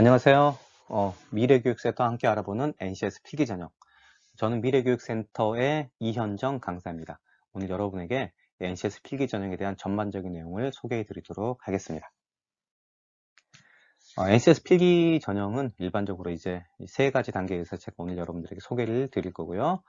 안녕하세요. 미래교육센터 함께 알아보는 NCS 필기전형. 저는 미래교육센터의 이현정 강사입니다. 오늘 여러분에게 NCS 필기전형에 대한 전반적인 내용을 소개해 드리도록 하겠습니다. NCS 필기전형은 일반적으로 이제 세 가지 단계에서 제가 오늘 여러분들에게 소개를 드릴 거고요.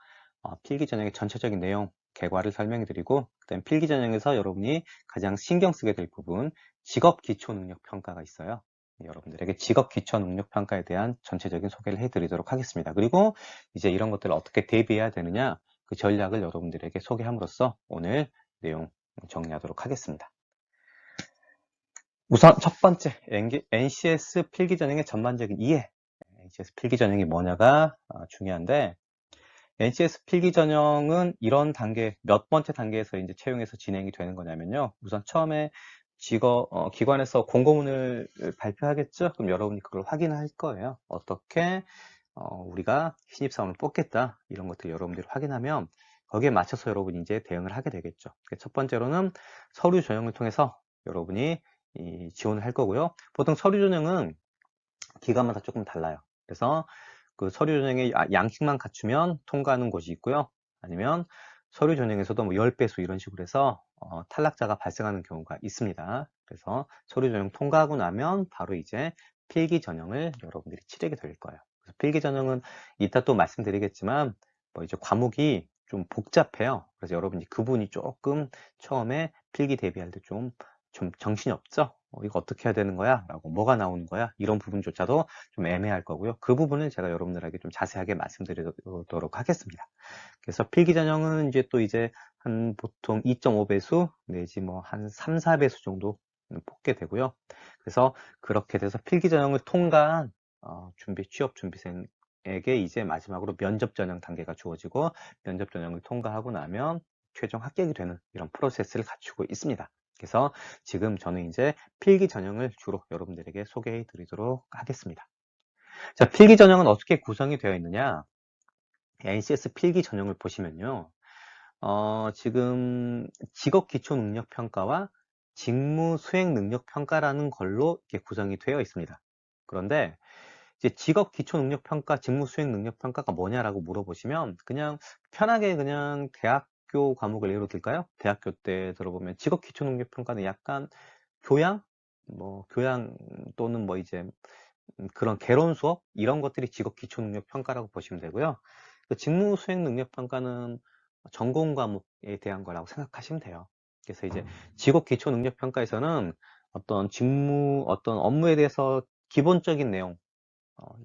필기전형의 전체적인 내용, 결과를 설명해 드리고, 그다음 필기전형에서 여러분이 가장 신경 쓰게 될 부분, 직업 기초 능력 평가가 있어요. 여러분들에게 직업 기초 능력 평가에 대한 전체적인 소개를 해드리도록 하겠습니다. 그리고 이제 이런 것들을 어떻게 대비해야 되느냐, 그 전략을 여러분들에게 소개함으로써 오늘 내용 정리하도록 하겠습니다. 우선 첫 번째, NCS 필기전형의 전반적인 이해. NCS 필기전형이 뭐냐가 중요한데, NCS 필기전형은 이런 단계, 몇 번째 단계에서 이제 채용해서 진행이 되는 거냐면요. 우선 처음에 기관에서 공고문을 발표하겠죠? 그럼 여러분이 그걸 확인할 거예요. 어떻게 우리가 신입사원을 뽑겠다. 이런 것들 여러분들이 확인하면 거기에 맞춰서 여러분이 이제 대응을 하게 되겠죠. 첫 번째로는 서류 전형을 통해서 여러분이 지원을 할 거고요. 보통 서류 전형은 기관마다 조금 달라요. 그래서 그 서류 전형의 양식만 갖추면 통과하는 곳이 있고요. 아니면 서류 전형에서도 뭐 10배수 이런 식으로 해서 탈락자가 발생하는 경우가 있습니다. 그래서 서류 전형 통과하고 나면 바로 이제 필기 전형을 여러분들이 치르게 될 거예요. 그래서 필기 전형은 이따 또 말씀드리겠지만 뭐 이제 과목이 좀 복잡해요. 그래서 여러분이 그분이 조금 처음에 필기 대비할 때 좀 정신이 없죠? 이거 어떻게 해야 되는 거야? 라고 뭐가 나오는 거야? 이런 부분조차도 좀 애매할 거고요. 그 부분은 제가 여러분들에게 좀 자세하게 말씀드리도록 하겠습니다. 그래서 필기 전형은 이제 한 보통 2.5배수 내지 뭐 한 3, 4배수 정도 뽑게 되고요. 그래서 그렇게 돼서 필기 전형을 통과한 취업 준비생에게 이제 마지막으로 면접 전형 단계가 주어지고 면접 전형을 통과하고 나면 최종 합격이 되는 이런 프로세스를 갖추고 있습니다. 그래서 지금 저는 이제 필기 전형을 주로 여러분들에게 소개해 드리도록 하겠습니다. 자, 필기 전형은 어떻게 구성이 되어 있느냐? NCS 필기 전형을 보시면요. 지금 직업 기초 능력 평가와 직무 수행 능력 평가라는 걸로 이렇게 구성이 되어 있습니다. 그런데 이제 직업 기초 능력 평가, 직무 수행 능력 평가가 뭐냐라고 물어보시면 그냥 편하게 그냥 대학교 과목을 예로 들까요? 대학교 때 들어보면 직업 기초 능력 평가는 약간 교양, 교양 또는 뭐 이제 그런 개론 수업 이런 것들이 직업 기초 능력 평가라고 보시면 되고요. 그 직무 수행 능력 평가는 전공 과목에 대한 거라고 생각하시면 돼요. 그래서 이제 직업 기초 능력 평가에서는 어떤 업무에 대해서 기본적인 내용,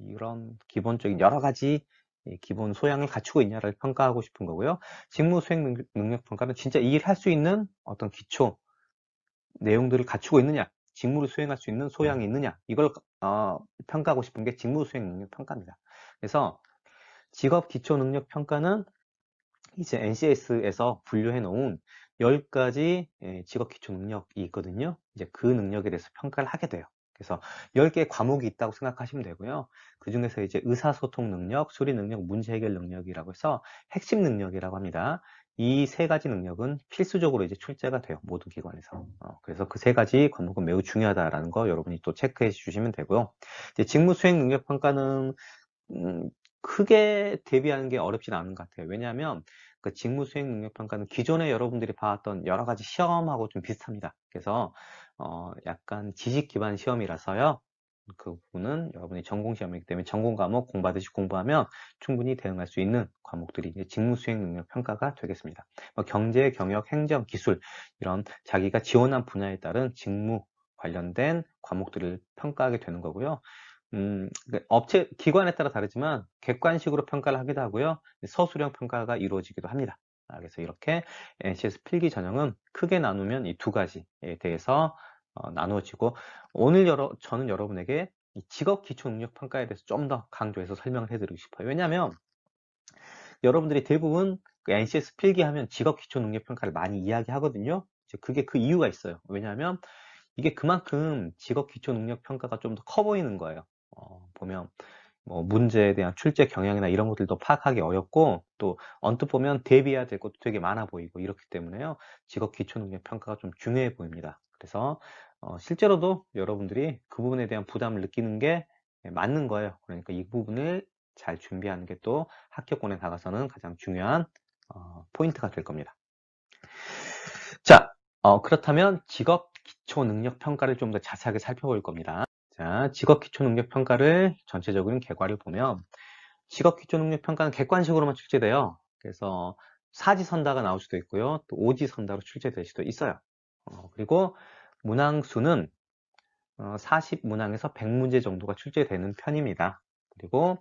이런 기본적인 여러 가지 기본 소양을 갖추고 있냐를 평가하고 싶은 거고요. 직무 수행 능력 평가는 진짜 이 일 할 수 있는 어떤 기초 내용들을 갖추고 있느냐, 직무를 수행할 수 있는 소양이 있느냐, 이걸 평가하고 싶은 게 직무 수행 능력 평가입니다. 그래서 직업 기초 능력 평가는 이제 NCS에서 분류해 놓은 10가지 직업 기초 능력이 있거든요. 이제 그 능력에 대해서 평가를 하게 돼요. 그래서 10개의 과목이 있다고 생각하시면 되고요. 그 중에서 이제 의사소통 능력, 수리 능력, 문제 해결 능력이라고 해서 핵심 능력이라고 합니다. 이 세 가지 능력은 필수적으로 이제 출제가 돼요. 모든 기관에서. 그래서 그 세 가지 과목은 매우 중요하다라는 거 여러분이 또 체크해 주시면 되고요. 이제 직무 수행 능력 평가는 크게 대비하는 게 어렵지는 않은 것 같아요. 왜냐하면 그 직무 수행 능력 평가는 기존에 여러분들이 봐왔던 여러 가지 시험하고 좀 비슷합니다. 그래서 약간 지식 기반 시험이라서요. 그 부분은 여러분이 전공 시험이기 때문에 전공 과목 공부하듯이 공부하면 충분히 대응할 수 있는 과목들이 이제 직무 수행 능력 평가가 되겠습니다. 경제, 경영, 행정, 기술 이런 자기가 지원한 분야에 따른 직무 관련된 과목들을 평가하게 되는 거고요. 업체, 기관에 따라 다르지만 객관식으로 평가를 하기도 하고요. 서술형 평가가 이루어지기도 합니다. 그래서 이렇게 NCS 필기 전형은 크게 나누면 이 두 가지에 대해서 나누어지고 오늘 저는 여러분에게 이 직업 기초 능력 평가에 대해서 좀 더 강조해서 설명을 해드리고 싶어요. 왜냐하면 여러분들이 대부분 그 NCS 필기하면 직업 기초 능력 평가를 많이 이야기하거든요. 그게 그 이유가 있어요. 왜냐하면 이게 그만큼 직업 기초 능력 평가가 좀 더 커 보이는 거예요. 보면 뭐 문제에 대한 출제 경향이나 이런 것들도 파악하기 어렵고 또 언뜻 보면 대비해야 될 것도 되게 많아 보이고 이렇기 때문에요. 직업 기초 능력 평가가 좀 중요해 보입니다. 그래서 실제로도 여러분들이 그 부분에 대한 부담을 느끼는 게 맞는 거예요. 그러니까 이 부분을 잘 준비하는 게 또 합격권에 나가서는 가장 중요한 포인트가 될 겁니다. 자, 그렇다면 직업 기초 능력 평가를 좀 더 자세하게 살펴볼 겁니다. 자, 직업 기초 능력 평가를 전체적인 결과를 보면 직업 기초 능력 평가는 객관식으로만 출제돼요. 그래서 사지선다가 나올 수도 있고요. 또 오지선다로 출제될 수도 있어요. 그리고 문항수는 40문항에서 100문제 정도가 출제되는 편입니다. 그리고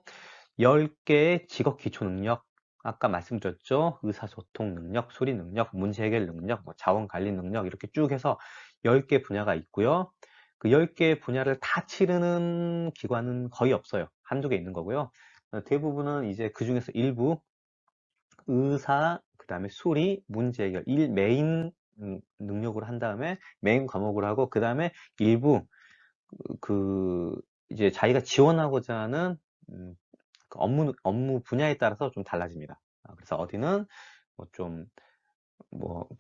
10개의 직업 기초 능력, 아까 말씀드렸죠. 의사소통 능력, 소리 능력, 문제 해결 능력, 자원 관리 능력 이렇게 쭉 해서 10개 분야가 있고요. 그 10개 분야를 다 치르는 기관은 거의 없어요. 한두 개 있는 거고요. 대부분은 이제 그 중에서 일부 의사, 그 다음에 소리, 문제 해결, 메인 능력으로 한 다음에 메인 과목으로 하고 그 다음에 일부 이제 자기가 지원하고자 하는 그 업무 분야에 따라서 좀 달라집니다. 그래서 어디는 좀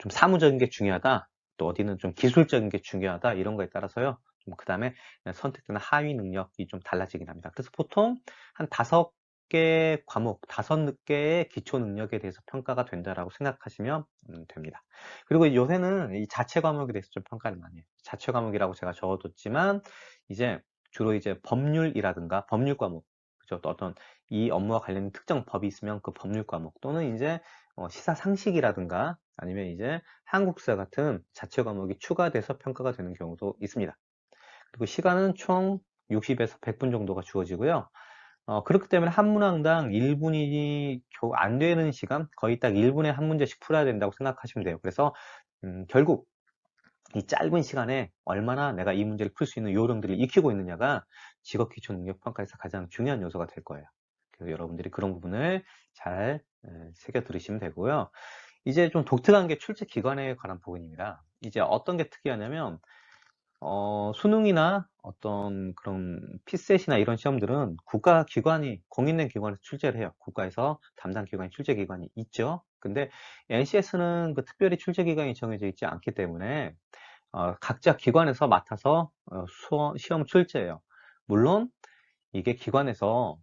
사무적인 게 중요하다. 또 어디는 좀 기술적인 게 중요하다. 이런 거에 따라서요. 그 다음에 선택되는 하위 능력이 좀 달라지긴 합니다. 그래서 보통 한 5개 과목, 5개의 기초 능력에 대해서 평가가 된다라고 생각하시면 됩니다. 그리고 요새는 이 자체 과목에 대해서 좀 평가를 많이 해요. 자체 과목이라고 제가 적어뒀지만 이제 주로 이제 법률이라든가 법률 과목, 그죠? 또 어떤 이 업무와 관련된 특정 법이 있으면 그 법률 과목 또는 이제 시사 상식이라든가 아니면 이제 한국사 같은 자체 과목이 추가돼서 평가가 되는 경우도 있습니다. 그리고 시간은 총 60에서 100분 정도가 주어지고요. 그렇기 때문에 한 문항당 1분이 겨우 안 되는 시간, 거의 딱 1분에 한 문제씩 풀어야 된다고 생각하시면 돼요. 그래서 결국 이 짧은 시간에 얼마나 내가 이 문제를 풀 수 있는 요령들을 익히고 있느냐가 직업기초능력평가에서 가장 중요한 요소가 될 거예요. 그래서 여러분들이 그런 부분을 잘 새겨 들으시면 되고요. 이제 좀 독특한 게 출제 기관에 관한 부분입니다. 이제 어떤 게 특이하냐면 수능이나 어떤 그런 피셋이나 이런 시험들은 국가기관이 공인된 기관에서 출제를 해요. 국가에서 담당 기관이 출제 기관이 있죠. 근데 NCS는 그 특별히 출제 기관이 정해져 있지 않기 때문에 각자 기관에서 맡아서 시험 출제해요. 물론 이게 기관에서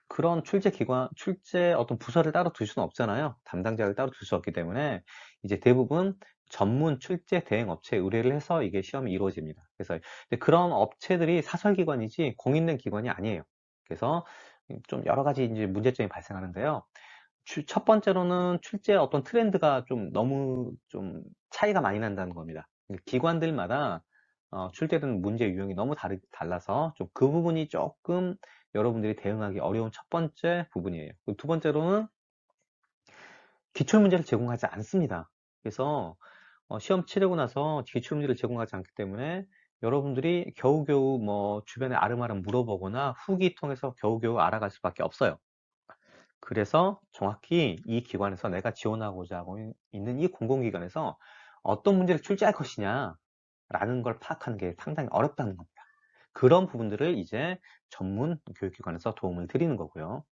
그런 출제 어떤 부서를 따로 둘 수는 없잖아요. 담당자를 따로 둘 수 없기 때문에 이제 대부분 전문 출제 대행 업체에 의뢰를 해서 이게 시험이 이루어집니다. 그래서 그런 업체들이 사설기관이지 공인된 기관이 아니에요. 그래서 좀 여러 가지 이제 문제점이 발생하는데요. 첫 번째로는 출제 어떤 트렌드가 좀 너무 좀 차이가 많이 난다는 겁니다. 기관들마다 출제되는 문제 유형이 너무 달라서 좀 그 부분이 조금 여러분들이 대응하기 어려운 첫 번째 부분이에요. 두 번째로는 기출문제를 제공하지 않습니다. 그래서 시험 치르고 나서 기출문제를 제공하지 않기 때문에 여러분들이 겨우겨우 뭐 주변에 아름아름 물어보거나 후기 통해서 겨우겨우 알아갈 수밖에 없어요. 그래서 정확히 이 기관에서 내가 지원하고자 하고 있는 이 공공기관에서 어떤 문제를 출제할 것이냐 라는 걸 파악하는 게 상당히 어렵다는 겁니다. 그런 부분들을 이제 전문 교육기관에서 도움을 드리는 거고요.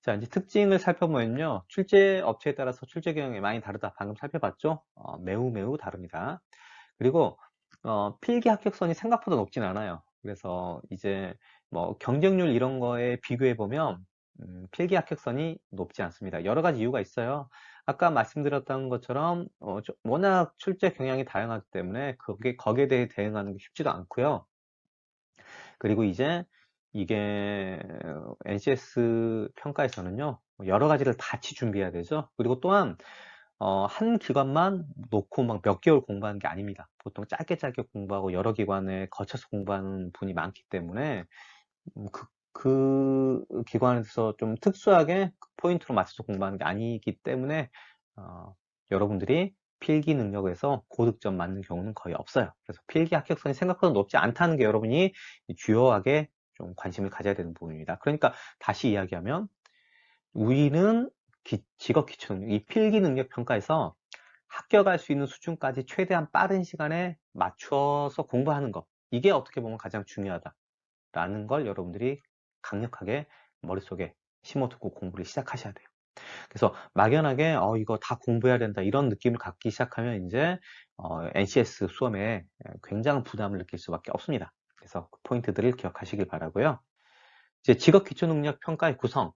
자, 이제 특징을 살펴보면요. 출제 업체에 따라서 출제 경향이 많이 다르다. 방금 살펴봤죠? 매우 다릅니다. 그리고 필기 합격선이 생각보다 높진 않아요. 그래서 이제 뭐 경쟁률 이런 거에 비교해 보면 필기 합격선이 높지 않습니다. 여러 가지 이유가 있어요. 아까 말씀드렸던 것처럼 워낙 출제 경향이 다양하기 때문에 거기에 대해 대응하는 게 쉽지도 않고요. 그리고 이제 이게 NCS 평가에서는요, 여러 가지를 같이 준비해야 되죠. 그리고 또한 한 기관만 놓고 막 몇 개월 공부하는 게 아닙니다. 보통 짧게 공부하고 여러 기관에 거쳐서 공부하는 분이 많기 때문에 그 기관에서 좀 특수하게 포인트로 맞춰서 공부하는 게 아니기 때문에 여러분들이 필기 능력에서 고득점 맞는 경우는 거의 없어요. 그래서 필기 합격선이 생각보다 높지 않다는 게 여러분이 주요하게 좀 관심을 가져야 되는 부분입니다. 그러니까 다시 이야기하면 우리는 직업 기초능력, 이 필기 능력 평가에서 합격할 수 있는 수준까지 최대한 빠른 시간에 맞춰서 공부하는 것. 이게 어떻게 보면 가장 중요하다라는 걸 여러분들이 강력하게 머릿속에 심어두고 공부를 시작하셔야 돼요. 그래서 막연하게 이거 다 공부해야 된다 이런 느낌을 갖기 시작하면 이제 NCS 수험에 굉장한 부담을 느낄 수밖에 없습니다. 그래서 그 포인트들을 기억하시길 바라고요. 이제 직업 기초 능력 평가의 구성.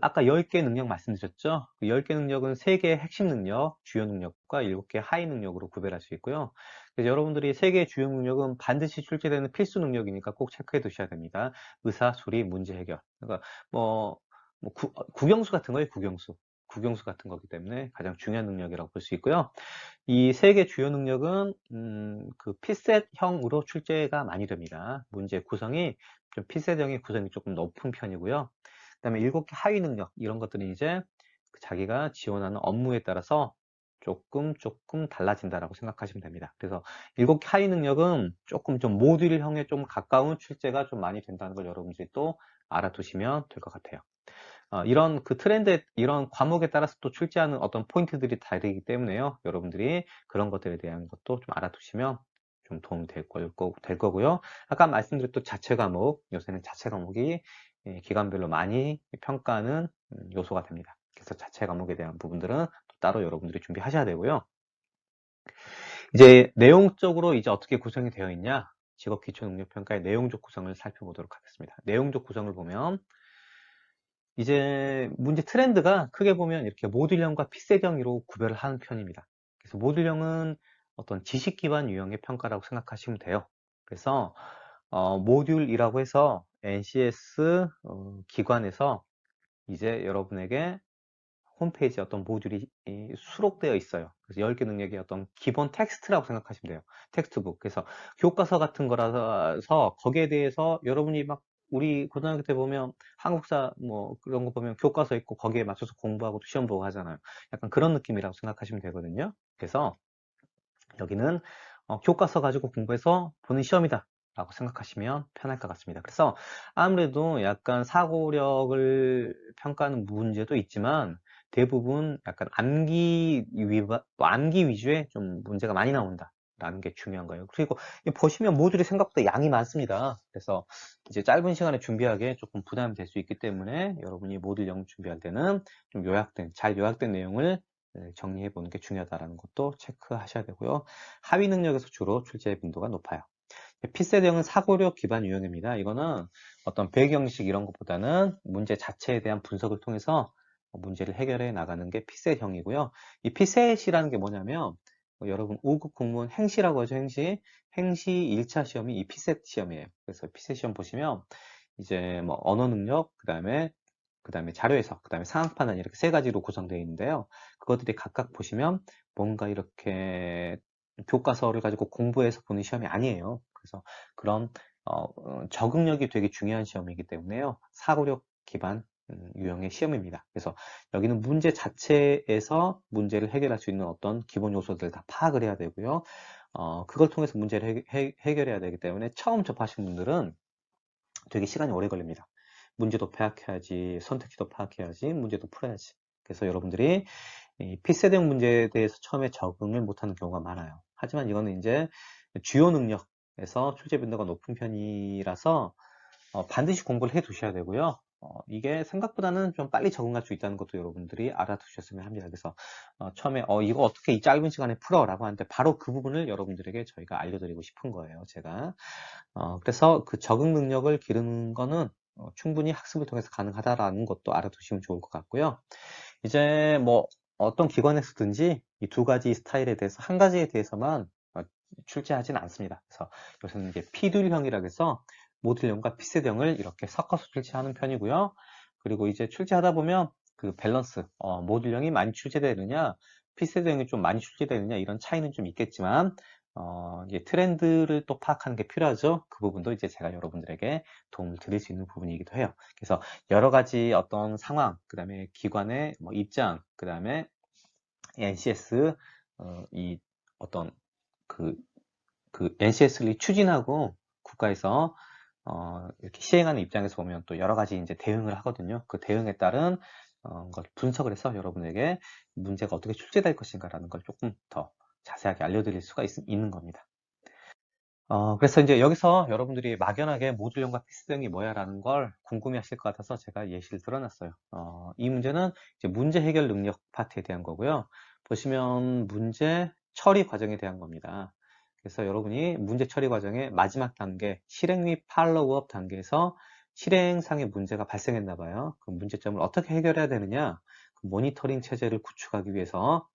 아까 10개 능력 말씀드렸죠? 그 10개 능력은 3개의 핵심 능력, 주요 능력과 7개의 하위 능력으로 구별할 수 있고요. 그래서 여러분들이 3개의 주요 능력은 반드시 출제되는 필수 능력이니까 꼭 체크해 두셔야 됩니다. 의사, 수리, 문제 해결. 그러니까 국영수 같은 거예요, 국영수. 국영수 같은 거기 때문에 가장 중요한 능력이라고 볼 수 있고요. 이 3개 주요 능력은 그 필셋형으로 출제가 많이 됩니다. 문제 구성이 좀 필셋형의 구성이 조금 높은 편이고요. 그다음에 7개 하위 능력 이런 것들은 이제 자기가 지원하는 업무에 따라서 조금 달라진다라고 생각하시면 됩니다. 그래서 7개 하위 능력은 조금 좀 모듈형에 좀 가까운 출제가 좀 많이 된다는 걸 여러분들이 또 알아두시면 될 것 같아요. 이런 그 트렌드, 이런 과목에 따라서 또 출제하는 어떤 포인트들이 다르기 때문에요. 여러분들이 그런 것들에 대한 것도 좀 알아두시면 좀 도움이 될 거고요. 아까 말씀드렸던 자체 과목, 요새는 자체 과목이 기간별로 많이 평가하는 요소가 됩니다. 그래서 자체 과목에 대한 부분들은 또 따로 여러분들이 준비하셔야 되고요. 이제 내용적으로 이제 어떻게 구성이 되어 있냐? 직업 기초 능력 평가의 내용적 구성을 살펴보도록 하겠습니다. 내용적 구성을 보면 이제 문제 트렌드가 크게 보면 이렇게 모듈형과 핏셋형으로 구별을 하는 편입니다. 그래서 모듈형은 어떤 지식 기반 유형의 평가라고 생각하시면 돼요. 그래서 모듈이라고 해서 NCS 기관에서 이제 여러분에게 홈페이지에 어떤 모듈이 수록되어 있어요. 그래서 10개 능력의 어떤 기본 텍스트라고 생각하시면 돼요. 텍스트북. 그래서 교과서 같은 거라서 거기에 대해서 여러분이 막 우리 고등학교 때 보면 한국사 뭐 그런 거 보면 교과서 있고 거기에 맞춰서 공부하고 시험 보고 하잖아요. 약간 그런 느낌이라고 생각하시면 되거든요. 그래서 여기는 교과서 가지고 공부해서 보는 시험이다 라고 생각하시면 편할 것 같습니다. 그래서 아무래도 약간 사고력을 평가하는 문제도 있지만 대부분 약간 암기 위주의 좀 문제가 많이 나온다 라는 게 중요한 거예요. 그리고 보시면 모듈이 생각보다 양이 많습니다. 그래서 이제 짧은 시간에 준비하기에 조금 부담이 될 수 있기 때문에 여러분이 모듈 0 준비할 때는 좀 잘 요약된 내용을 정리해 보는 게 중요하다는 것도 체크하셔야 되고요. 하위 능력에서 주로 출제 빈도가 높아요. P세대형은 사고력 기반 유형입니다. 이거는 어떤 배경식 이런 것보다는 문제 자체에 대한 분석을 통해서 문제를 해결해 나가는 게 P셋형이고요. 이 P셋이라는 게 뭐냐면 여러분 5급 공무원 행시라고 하죠. 행시 1차 시험이 이 P셋 시험이에요. 그래서 P셋 시험 보시면 이제 뭐 언어 능력, 그다음에 자료 해석, 그다음에 상황 판단 이렇게 3가지로 구성되어 있는데요. 그것들이 각각 보시면 뭔가 이렇게 교과서를 가지고 공부해서 보는 시험이 아니에요. 그래서 그런 적응력이 되게 중요한 시험이기 때문에요. 사고력 기반 유형의 시험입니다. 그래서 여기는 문제 자체에서 문제를 해결할 수 있는 어떤 기본 요소들을 다 파악을 해야 되고요. 그걸 통해서 문제를 해결해야 되기 때문에 처음 접하신 분들은 되게 시간이 오래 걸립니다. 문제도 파악해야지, 선택지도 파악해야지, 문제도 풀어야지. 그래서 여러분들이 이 P세대형 문제에 대해서 처음에 적응을 못하는 경우가 많아요. 하지만 이거는 이제 주요 능력에서 출제 빈도가 높은 편이라서 반드시 공부를 해 두셔야 되고요. 이게 생각보다는 좀 빨리 적응할 수 있다는 것도 여러분들이 알아두셨으면 합니다. 그래서 처음에 이거 어떻게 이 짧은 시간에 풀어? 라고 하는데 바로 그 부분을 여러분들에게 저희가 알려드리고 싶은 거예요. 제가. 그래서 그 적응 능력을 기르는 거는 충분히 학습을 통해서 가능하다라는 것도 알아두시면 좋을 것 같고요. 이제 뭐 어떤 기관에서든지 이 2가지 스타일에 대해서 한 가지에 대해서만 출제하지는 않습니다. 그래서 요새는 이제 P듈형이라고 해서 모듈형과 P세대형을 이렇게 섞어서 출제하는 편이고요. 그리고 이제 출제하다 보면 그 밸런스, 모듈형이 많이 출제되느냐, P세대형이 좀 많이 출제되느냐 이런 차이는 좀 있겠지만 이제 트렌드를 또 파악하는 게 필요하죠. 그 부분도 이제 제가 여러분들에게 도움을 드릴 수 있는 부분이기도 해요. 그래서 여러 가지 어떤 상황, 그 다음에 기관의 뭐 입장, 그 다음에 NCS, 이 어떤 그 NCS를 추진하고 국가에서 이렇게 시행하는 입장에서 보면 또 여러 가지 이제 대응을 하거든요. 그 대응에 따른 걸 분석을 해서 여러분에게 문제가 어떻게 출제될 것인가라는 걸 조금 더 자세하게 알려드릴 수가 있는 겁니다. 그래서 이제 여기서 여러분들이 막연하게 모듈형과 필수형이 뭐야라는 걸 궁금해 하실 것 같아서 제가 예시를 들어놨어요. 이 문제는 이제 문제 해결 능력 파트에 대한 거고요. 보시면 문제 처리 과정에 대한 겁니다. 그래서 여러분이 문제 처리 과정의 마지막 단계, 실행 및 팔로우업 단계에서 실행상의 문제가 발생했나 봐요. 그 문제점을 어떻게 해결해야 되느냐? 그 모니터링 체제를 구축하기 위해서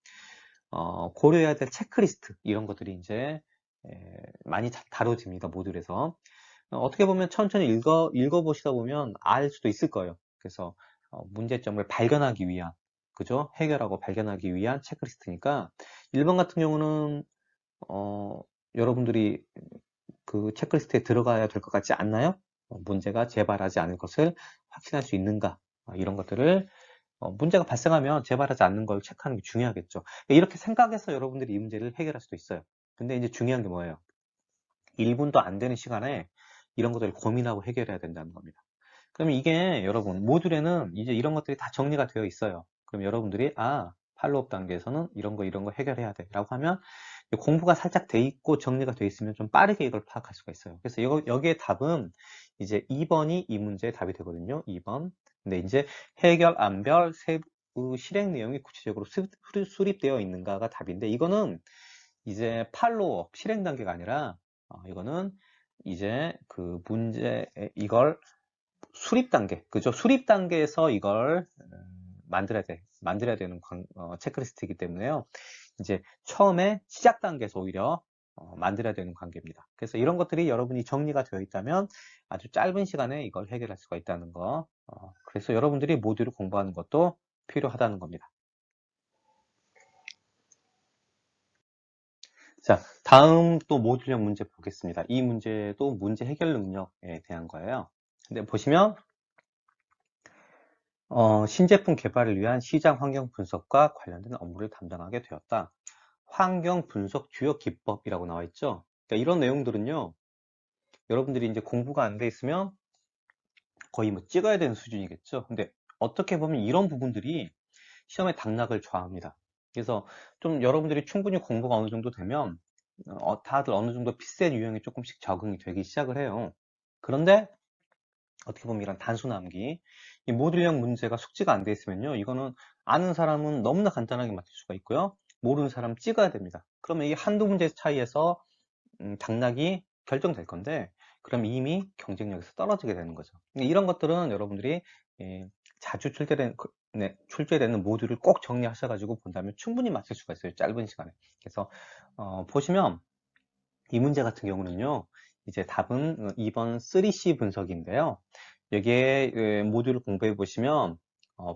고려해야 될 체크리스트 이런 것들이 이제 많이 다뤄집니다. 모듈에서. 어떻게 보면 천천히 읽어보시다 보면 알 수도 있을 거예요. 그래서 문제점을 발견하기 위한, 그죠? 해결하고 발견하기 위한 체크리스트니까 1번 같은 경우는 여러분들이 그 체크리스트에 들어가야 될 것 같지 않나요? 문제가 재발하지 않을 것을 확신할 수 있는가? 이런 것들을 문제가 발생하면 재발하지 않는 걸 체크하는 게 중요하겠죠. 이렇게 생각해서 여러분들이 이 문제를 해결할 수도 있어요. 근데 이제 중요한 게 뭐예요? 1분도 안 되는 시간에 이런 것들을 고민하고 해결해야 된다는 겁니다. 그러면 이게 여러분 모듈에는 이제 이런 것들이 다 정리가 되어 있어요. 그럼 여러분들이 팔로업 단계에서는 이런 거 해결해야 돼 라고 하면 공부가 살짝 돼 있고 정리가 돼 있으면 좀 빠르게 이걸 파악할 수가 있어요. 그래서 여기에 답은 이제 2번이 이 문제의 답이 되거든요. 2번. 근데 이제 해결 안별 세부 실행 내용이 구체적으로 수립되어 있는가가 답인데 이거는 이제 팔로업 실행 단계가 아니라 이거는 이제 그 문제 이걸 수립 단계, 그죠? 수립 단계에서 이걸 만들어야 되는 체크리스트이기 때문에요. 이제 처음에 시작 단계에서 오히려 만들어야 되는 관계입니다. 그래서 이런 것들이 여러분이 정리가 되어 있다면 아주 짧은 시간에 이걸 해결할 수가 있다는 거. 그래서 여러분들이 모듈을 공부하는 것도 필요하다는 겁니다. 자, 다음 또 모듈형 문제 보겠습니다. 이 문제도 문제 해결 능력에 대한 거예요. 근데 보시면 신제품 개발을 위한 시장 환경 분석과 관련된 업무를 담당하게 되었다. 환경 분석 주요 기법이라고 나와 있죠. 그러니까 이런 내용들은요, 여러분들이 이제 공부가 안 돼 있으면 거의 뭐 찍어야 되는 수준이겠죠. 근데 어떻게 보면 이런 부분들이 시험의 당락을 좌우합니다. 그래서 좀 여러분들이 충분히 공부가 어느 정도 되면 다들 어느 정도 피셋 유형이 조금씩 적응이 되기 시작을 해요. 그런데 어떻게 보면 이런 단순함기, 이 모듈형 문제가 숙지가 안 돼 있으면요, 이거는 아는 사람은 너무나 간단하게 맞출 수가 있고요, 모르는 사람 찍어야 됩니다. 그러면 이 한두 문제 차이에서 당락이 결정될 건데, 그럼 이미 경쟁력에서 떨어지게 되는 거죠. 이런 것들은 여러분들이 자주 출제되는 모듈을 꼭 정리하셔가지고 본다면 충분히 맞출 수가 있어요. 짧은 시간에. 그래서 보시면 이 문제 같은 경우는요, 이제 답은 2번 3C 분석인데요. 여기에 모듈을 공부해 보시면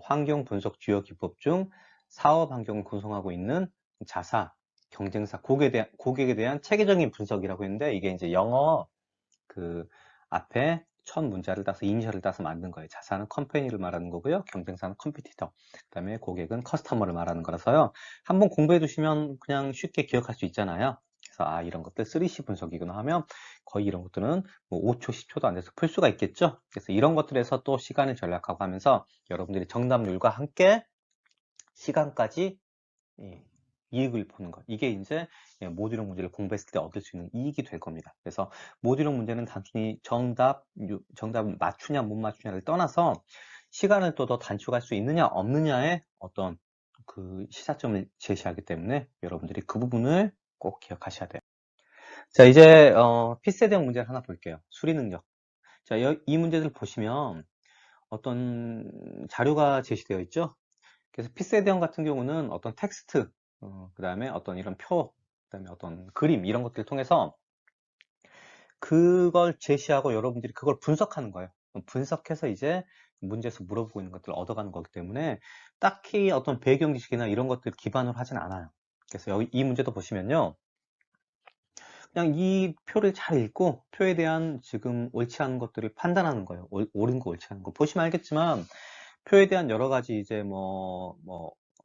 환경 분석 주요 기법 중 사업 환경을 구성하고 있는 자사, 경쟁사, 고객에 대한 체계적인 분석이라고 했는데, 이게 이제 영어 그 앞에 첫 문자를 따서 이니셜을 따서 만든 거예요. 자사는 컴퍼니를 말하는 거고요. 경쟁사는 컴피티터, 그 다음에 고객은 커스터머를 말하는 거라서요. 한번 공부해 두시면 그냥 쉽게 기억할 수 있잖아요. 그래서 이런 것들 3C 분석이구나 하면 거의 이런 것들은 뭐 5초, 10초도 안 돼서 풀 수가 있겠죠. 그래서 이런 것들에서 또 시간을 절약하고 하면서 여러분들이 정답률과 함께 시간까지 이익을 보는 것. 이게 이제 모듈형 문제를 공부했을 때 얻을 수 있는 이익이 될 겁니다. 그래서 모듈형 문제는 단순히 정답을 맞추냐 못 맞추냐를 떠나서 시간을 또 더 단축할 수 있느냐 없느냐의 어떤 그 시사점을 제시하기 때문에 여러분들이 그 부분을 꼭 기억하셔야 돼요. 자, 이제 피세대형 문제를 하나 볼게요. 수리 능력. 자, 이 문제들 보시면 어떤 자료가 제시되어 있죠. 그래서 피세대형 같은 경우는 어떤 텍스트, 그 다음에 어떤 이런 표, 그 다음에 어떤 그림, 이런 것들을 통해서 그걸 제시하고 여러분들이 그걸 분석하는 거예요. 분석해서 이제 문제에서 물어보고 있는 것들을 얻어가는 거기 때문에 딱히 어떤 배경 지식이나 이런 것들 기반으로 하진 않아요. 그래서 여기 이 문제도 보시면요, 그냥 이 표를 잘 읽고 표에 대한 지금 옳지 않은 것들을 판단하는 거예요. 옳은 거, 옳지 않은 거. 보시면 알겠지만 표에 대한 여러 가지 이제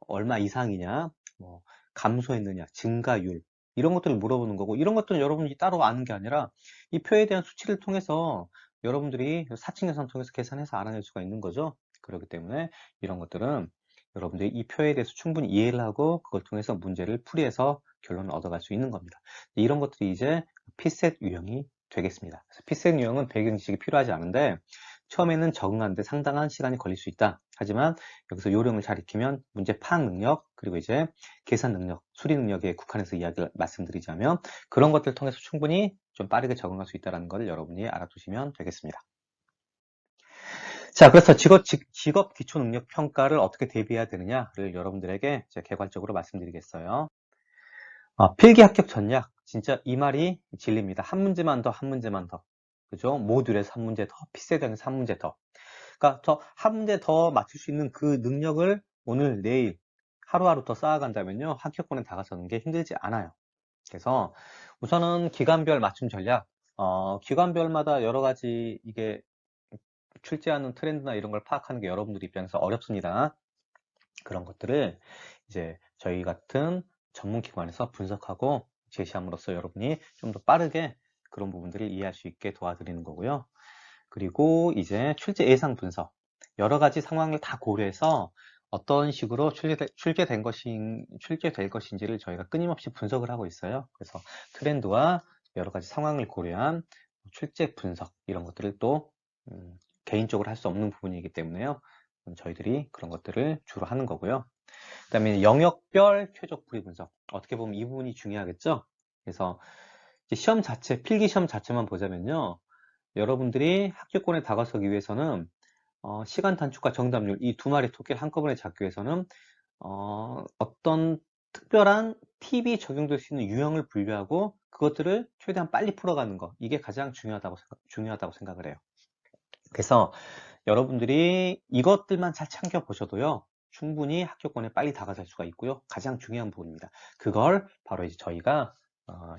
얼마 이상이냐, 뭐 감소했느냐, 증가율, 이런 것들을 물어보는 거고, 이런 것들은 여러분이 따로 아는 게 아니라 이 표에 대한 수치를 통해서 여러분들이 사칙연산 통해서 계산해서 알아낼 수가 있는 거죠. 그렇기 때문에 이런 것들은 여러분들이 이 표에 대해서 충분히 이해를 하고 그걸 통해서 문제를 풀이해서 결론을 얻어갈 수 있는 겁니다. 이런 것들이 이제 피셋 유형이 되겠습니다. 그래서 피셋 유형은 배경 지식이 필요하지 않은데, 처음에는 적응하는데 상당한 시간이 걸릴 수 있다. 하지만 여기서 요령을 잘 익히면 문제 파악 능력, 그리고 이제 계산 능력, 수리 능력에 국한해서 이야기를 말씀드리자면 그런 것들을 통해서 충분히 좀 빠르게 적응할 수 있다는 것을 여러분이 알아두시면 되겠습니다. 자, 그래서 직업 기초 능력 평가를 어떻게 대비해야 되느냐를 여러분들에게 제가 개괄적으로 말씀드리겠어요. 필기 합격 전략. 진짜 이 말이 진리입니다. 한 문제만 더, 한 문제만 더. 그죠? 모듈에서 한 문제 더, 피세대에서 한 문제 더. 그러니까 더 한 문제 더 맞출 수 있는 그 능력을 오늘, 내일 하루하루 더 쌓아간다면요. 합격권에 다가서는 게 힘들지 않아요. 그래서 우선은 기간별 맞춤 전략. 기간별마다 여러 가지 이게 출제하는 트렌드나 이런 걸 파악하는 게 여러분들 입장에서 어렵습니다. 그런 것들을 이제 저희 같은 전문 기관에서 분석하고 제시함으로써 여러분이 좀 더 빠르게 그런 부분들을 이해할 수 있게 도와드리는 거고요. 그리고 이제 출제 예상 분석. 여러 가지 상황을 다 고려해서 어떤 식으로 출제될 것인지를 저희가 끊임없이 분석을 하고 있어요. 그래서 트렌드와 여러 가지 상황을 고려한 출제 분석, 이런 것들을 또 개인적으로 할 수 없는 부분이기 때문에요. 저희들이 그런 것들을 주로 하는 거고요. 그 다음에 영역별 최적 불이 분석. 어떻게 보면 이 부분이 중요하겠죠? 그래서 시험 자체, 필기 시험 자체만 보자면요. 여러분들이 합격권에 다가서기 위해서는 시간 단축과 정답률, 이 두 마리 토끼를 한꺼번에 잡기 위해서는 어떤 특별한 팁이 적용될 수 있는 유형을 분류하고 그것들을 최대한 빨리 풀어가는 거, 이게 가장 중요하다고 생각을 해요. 그래서 여러분들이 이것들만 잘 챙겨보셔도요, 충분히 합격권에 빨리 다가설 수가 있고요. 가장 중요한 부분입니다. 그걸 바로 이제 저희가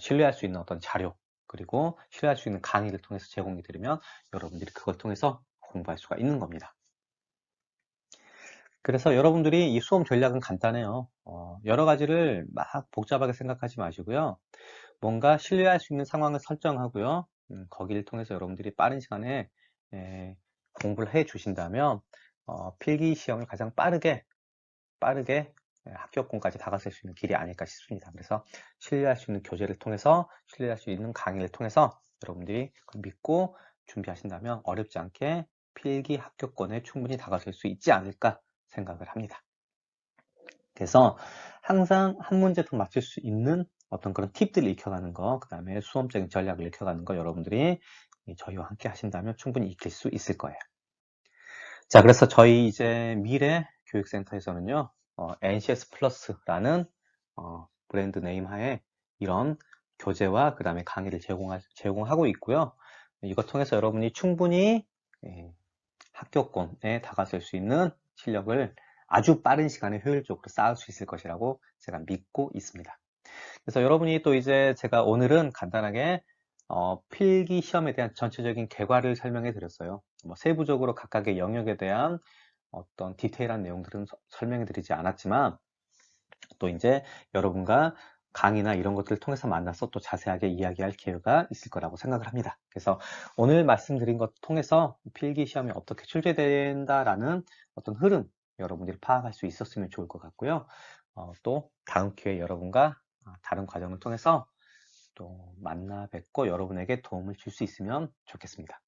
신뢰할 수 있는 어떤 자료, 그리고 신뢰할 수 있는 강의를 통해서 제공해 드리면 여러분들이 그걸 통해서 공부할 수가 있는 겁니다. 그래서 여러분들이 이 수험 전략은 간단해요. 여러 가지를 막 복잡하게 생각하지 마시고요. 뭔가 신뢰할 수 있는 상황을 설정하고요. 거기를 통해서 여러분들이 빠른 시간에 공부를 해 주신다면 필기 시험을 가장 빠르게 합격권까지 다가설 수 있는 길이 아닐까 싶습니다. 그래서 신뢰할 수 있는 교재를 통해서, 신뢰할 수 있는 강의를 통해서 여러분들이 믿고 준비하신다면 어렵지 않게 필기 합격권에 충분히 다가설 수 있지 않을까 생각을 합니다. 그래서 항상 한 문제 더 맞출 수 있는 어떤 그런 팁들을 익혀가는 거, 그 다음에 수험적인 전략을 익혀가는 거, 여러분들이 저희와 함께 하신다면 충분히 익힐 수 있을 거예요. 자, 그래서 저희 이제 미래 교육센터에서는요, NCS 플러스라는 브랜드 네임 하에 이런 교재와 그 다음에 강의를 제공하고 있고요. 이것 통해서 여러분이 충분히 합격권에 다가설 수 있는 실력을 아주 빠른 시간에 효율적으로 쌓을 수 있을 것이라고 제가 믿고 있습니다. 그래서 여러분이 또 이제 제가 오늘은 간단하게 필기 시험에 대한 전체적인 결과를 설명해 드렸어요. 뭐 세부적으로 각각의 영역에 대한 어떤 디테일한 내용들은 설명해 드리지 않았지만 또 이제 여러분과 강의나 이런 것들을 통해서 만나서 또 자세하게 이야기할 기회가 있을 거라고 생각을 합니다. 그래서 오늘 말씀드린 것 통해서 필기 시험이 어떻게 출제된다라는 어떤 흐름 여러분들이 파악할 수 있었으면 좋을 것 같고요. 또 다음 기회에 여러분과 다른 과정을 통해서 또 만나 뵙고 여러분에게 도움을 줄 수 있으면 좋겠습니다.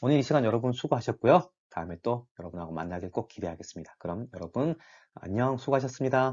오늘 이 시간 여러분 수고하셨고요. 다음에 또 여러분하고 만나길 꼭 기대하겠습니다. 그럼 여러분 안녕, 수고하셨습니다.